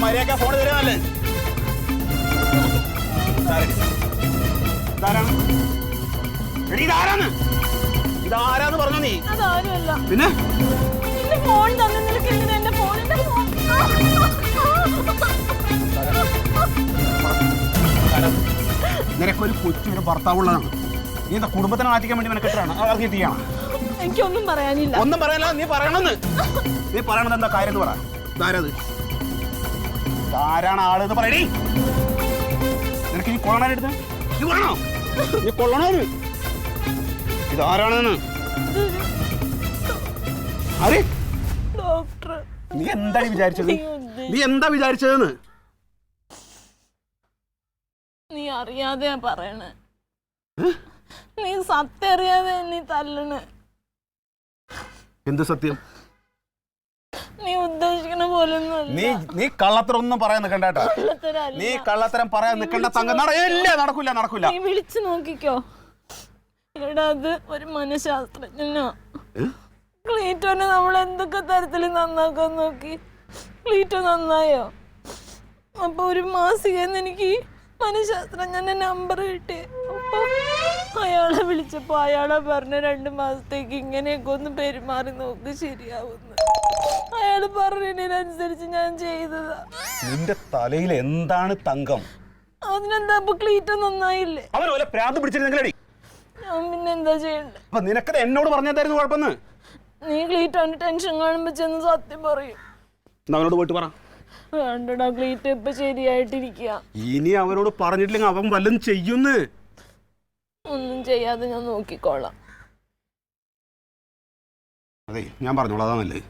മര്യാദ ഫോൺ തരാമല്ലേ? ഇതാരാന്ന് പറഞ്ഞു നീ? പിന്നെ ഫോൺ തന്നെ നിനക്ക് എങ്ങനെ എന്റെ ഫോണിന്റെ നിനക്കൊരു കൊച്ചു ഭർത്താവുള്ളതാണ്. നീ എന്താ കുടുംബത്തിനെ മാറ്റിക്കാൻ വേണ്ടി നിനക്കെട്ടാണ് ചെയ്യണം? എനിക്കൊന്നും പറയാനില്ല. ഒന്നും പറയാനില്ല. നീ പറയണമെന്ന്. നീ പറയണത് എന്താ കാര്യം എന്ന് പറ. ഇതാരത്? ആരാണ് ആളെന്ന് പറയണേ? നിനക്ക് ഈ കൊള്ളണാനെടുത്ത് നീ പറയണോ? നീ കൊള്ളണോന്ന് ഇതാരാണെന്ന്? ഡോക്ടർ, നീ എന്താ വിചാരിച്ചത്? നീ എന്താ വിചാരിച്ചതെന്ന്? നീ അറിയാതെ പറയണേ. നീ സത്യം അറിയാതെ നീ തല്ലണ്. എന്ത് സത്യം? നീ ഉദ്ദേശിക്കണ പോലെ നീ കള്ളത്തരം ഒന്നും പറയാൻ നിൽക്കണ്ട. നീ കള്ളത്തരം പറയാൻ നിൽക്കണ്ട തങ്കം. നടക്കൂല നടക്കൂല. നീ വിളിച്ചു നോക്കിക്കോ. എടാ, അത് ഒരു മനഃശാസ്ത്രജ്ഞനോ. ക്ലീറ്റോനെ നമ്മൾ എന്തൊക്കെ തരത്തിൽ നന്നാക്കാൻ നോക്കി. ക്ലീറ്റോ നന്നായോ? അപ്പൊ ഒരു മാസികന്ന് എനിക്ക് മനഃശാസ്ത്രജ്ഞന്റെ നമ്പർ കിട്ടി. അപ്പൊ അയാളെ വിളിച്ചപ്പോ അയാളെ പറഞ്ഞ 2 മാസത്തേക്ക് ഇങ്ങനെയൊക്കെ ഒന്ന് പെരുമാറി നോക്ക്, ശരിയാവുന്നു. അയാള് പറഞ്ഞതിനനുസരിച്ച് ഞാൻ ചെയ്തതാ. നിന്റെ തലയിൽ എന്താണ് തങ്കം? അതിനെന്താ? അപ്പൊ ക്ലീറ്റോ നന്നായില്ലേ? അവനോലെ പ്രാന്ത് പിടിച്ചിരുന്നെങ്കിലടി ഞാൻ പിന്നെന്താ ചെയ്യണ്ടേ? അപ്പൊ നിനക്കത് എന്നോട് പറഞ്ഞതായിരുന്നു കുഴപ്പമെന്ന്. നീ ക്ലീറ്റോന്റെ ടെൻഷൻ കാണുമ്പോ ചെന്ന് സത്യം പറയും. അവനോട് പോയിട്ട് പറ. വേണ്ടടാ, ക്ലീറ്റോ ഇപ്പൊ ശരിയായിട്ടിരിക്കുക. ഇനി അവനോട് പറഞ്ഞിട്ടില്ലെങ്കിൽ അവൻ വല്ലതും ചെയ്യുന്നു. ഒന്നും ചെയ്യാതെ ഞാൻ നോക്കിക്കോളാം. അതെ, ഞാൻ പറഞ്ഞോളാം, അതാ നല്ലത്.